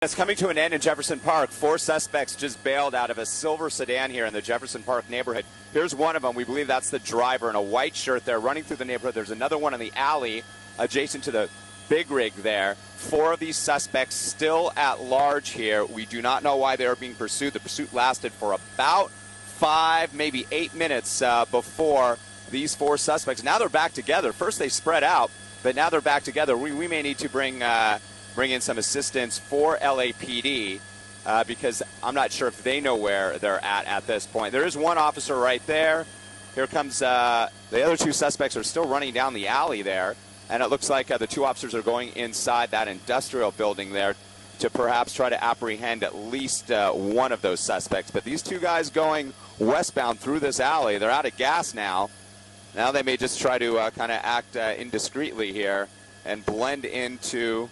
It's coming to an end in Jefferson Park. 4 suspects just bailed out of a silver sedan here in the Jefferson Park neighborhood. Here's one of them. We believe that's the driver in a white shirt there running through the neighborhood. There's another one in the alley adjacent to the big rig there. 4 of these suspects still at large here. We do not know why they are being pursued. The pursuit lasted for about 5, maybe 8 minutes before these 4 suspects. Now they're back together. First they spread out, but now they're back together. We may need to bring in some assistance for LAPD because I'm not sure if they know where they're at this point. There is one officer right there. Here comes the other 2 suspects are still running down the alley there, and it looks like the 2 officers are going inside that industrial building there to perhaps try to apprehend at least one of those suspects. But these 2 guys going westbound through this alley, they're out of gas now. Now they may just try to kind of act indiscreetly here and blend into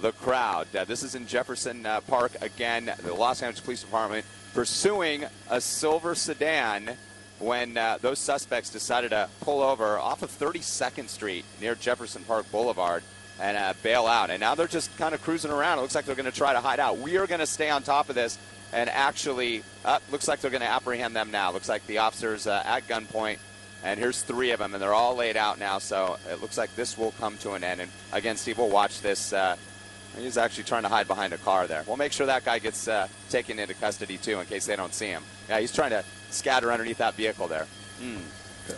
the crowd. This is in Jefferson Park again. The Los Angeles Police Department pursuing a silver sedan when those suspects decided to pull over off of 32nd Street near Jefferson Park Boulevard and bail out. And now they're just kind of cruising around. It looks like they're going to try to hide out. We are going to stay on top of this and actually, looks like they're going to apprehend them now. Looks like the officers at gunpoint. And here's 3 of them, and they're all laid out now. So it looks like this will come to an end. And again, Steve, we'll watch this. He's actually trying to hide behind a car there. We'll make sure that guy gets taken into custody, too, in case they don't see him. Yeah, he's trying to scatter underneath that vehicle there.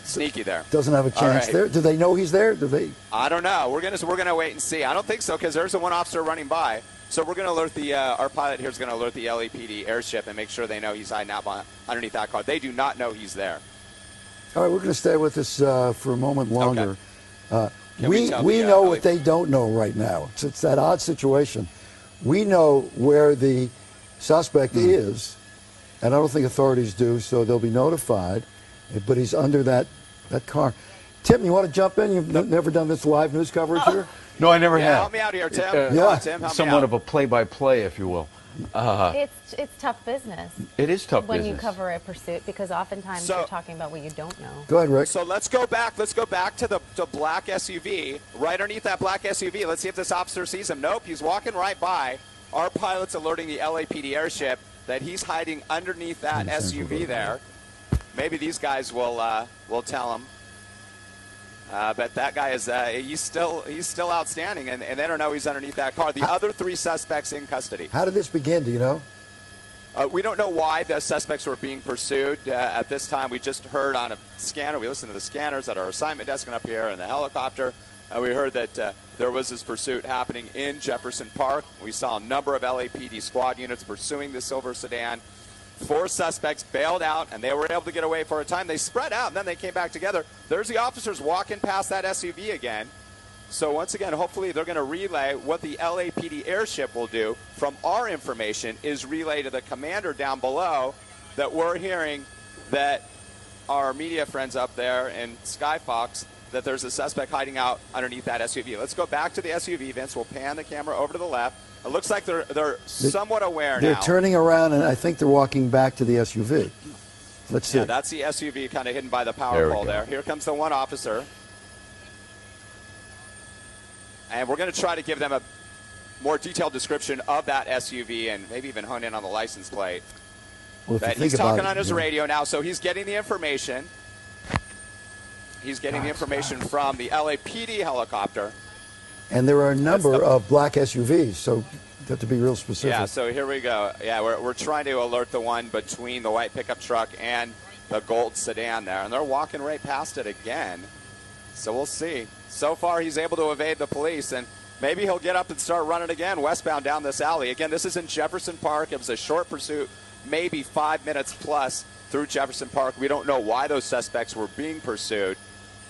Sneaky there. Doesn't have a chance there. Do they know he's there? Do they? I don't know. We're gonna wait and see. I don't think so because there's a 1 officer running by. So we're going to alert the our pilot here is going to alert the LAPD airship and make sure they know he's hiding out underneath that car. They do not know he's there. All right, we're going to stay with this for a moment longer. Okay. We know what they don't know right now. It's that odd situation. We know where the suspect is, and I don't think authorities do, so they'll be notified. But he's under that car. Tim, you want to jump in? You've never done this live news coverage here? No, I never have. Help me out here, Tim. Tim, help me somewhat of a play-by-play, if you will. It's tough business. It is tough when business. you cover a pursuit because oftentimes you're talking about what you don't know. Go ahead, Rick. So let's go back. Let's go back to the black SUV. Right underneath that black SUV. Let's see if this officer sees him. Nope, he's walking right by. Our pilot's alerting the LAPD airship that he's hiding underneath that SUV there. Maybe these guys will tell him. But that guy is he's still outstanding, and they don't know he's underneath that car. The other 3 suspects in custody. How did this begin? Do you know? We don't know why the suspects were being pursued at this time. We just heard on a scanner. We listened to the scanners at our assignment desk and up here in the helicopter. We heard that there was this pursuit happening in Jefferson Park. We saw a number of LAPD squad units pursuing the silver sedan. 4 suspects bailed out, and they were able to get away for a time. They spread out, and then they came back together. There's the officers walking past that SUV again. So once again, hopefully they're going to relay what the LAPD airship will do. From our information is relay to the commander down below that we're hearing that our media friends up there in Skyfox, that there's a suspect hiding out underneath that SUV. Let's go back to the SUV, Vince. We'll pan the camera over to the left. It looks like they're somewhat aware now. They're turning around, and I think they're walking back to the SUV. Let's see. Yeah, that's the SUV kind of hidden by the power pole there. Here comes the 1 officer. And we're going to try to give them a more detailed description of that SUV and maybe even hone in on the license plate. Well, but he's talking on his radio now, so he's getting the information. He's getting the information from the LAPD helicopter. And there are a number of black SUVs, so you have to be real specific. Yeah, so here we go. Yeah, we're trying to alert the one between the white pickup truck and the gold sedan there. And they're walking right past it again. So we'll see. So far, he's able to evade the police, and maybe he'll get up and start running again westbound down this alley. Again, this is in Jefferson Park. It was a short pursuit, maybe 5 minutes plus through Jefferson Park. We don't know why those suspects were being pursued.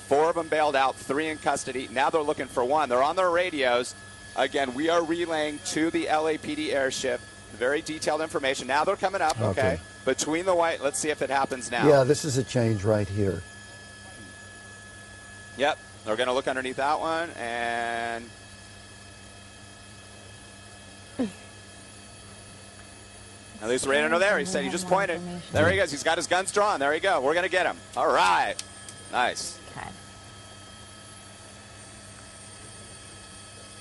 4 of them bailed out, 3 in custody. Now they're looking for 1. They're on their radios. Again, we are relaying to the LAPD airship very detailed information. Now they're coming up, okay. Between the white, let's see if it happens now. Yeah, this is a change right here. Yep, they're going to look underneath that one, and at least right under there. He said he just pointed. There he goes. He's got his guns drawn. There you go. We're going to get him. All right. Nice. Okay.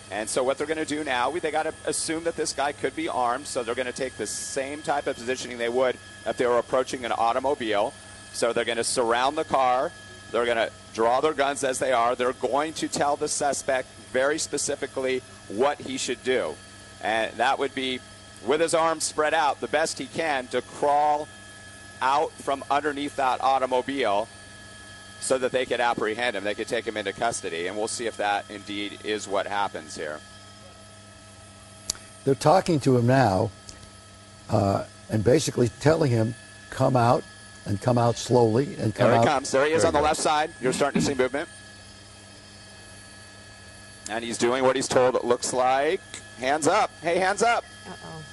And so what they're going to do now, they got to assume that this guy could be armed, so they're going to take the same type of positioning they would if they were approaching an automobile. So they're going to surround the car. They're going to draw their guns as they are. They're going to tell the suspect very specifically what he should do. And that would be, with his arms spread out, the best he can to crawl out from underneath that automobile so that they could apprehend him. They could take him into custody, and we'll see if that indeed is what happens here. They're talking to him now and basically telling him, come out, and come out slowly, and come out. There he comes. There he is on the left side. You're starting to see movement. And he's doing what he's told, it looks like. Hands up. Hey, hands up. Uh-oh.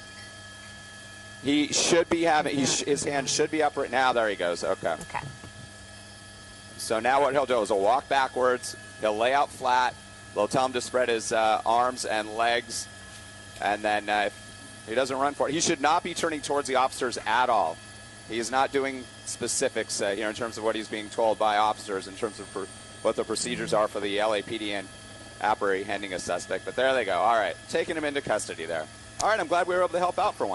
He should be having, his hand should be up right now. There he goes. Okay. Okay. So now what he'll do is he'll walk backwards. He'll lay out flat. They'll tell him to spread his arms and legs. And then if he doesn't run for it, he should not be turning towards the officers at all. He is not doing specifics here in terms of what he's being told by officers in terms of what the procedures are for the LAPD in apprehending a suspect. But there they go. All right, taking him into custody there. All right, I'm glad we were able to help out for once.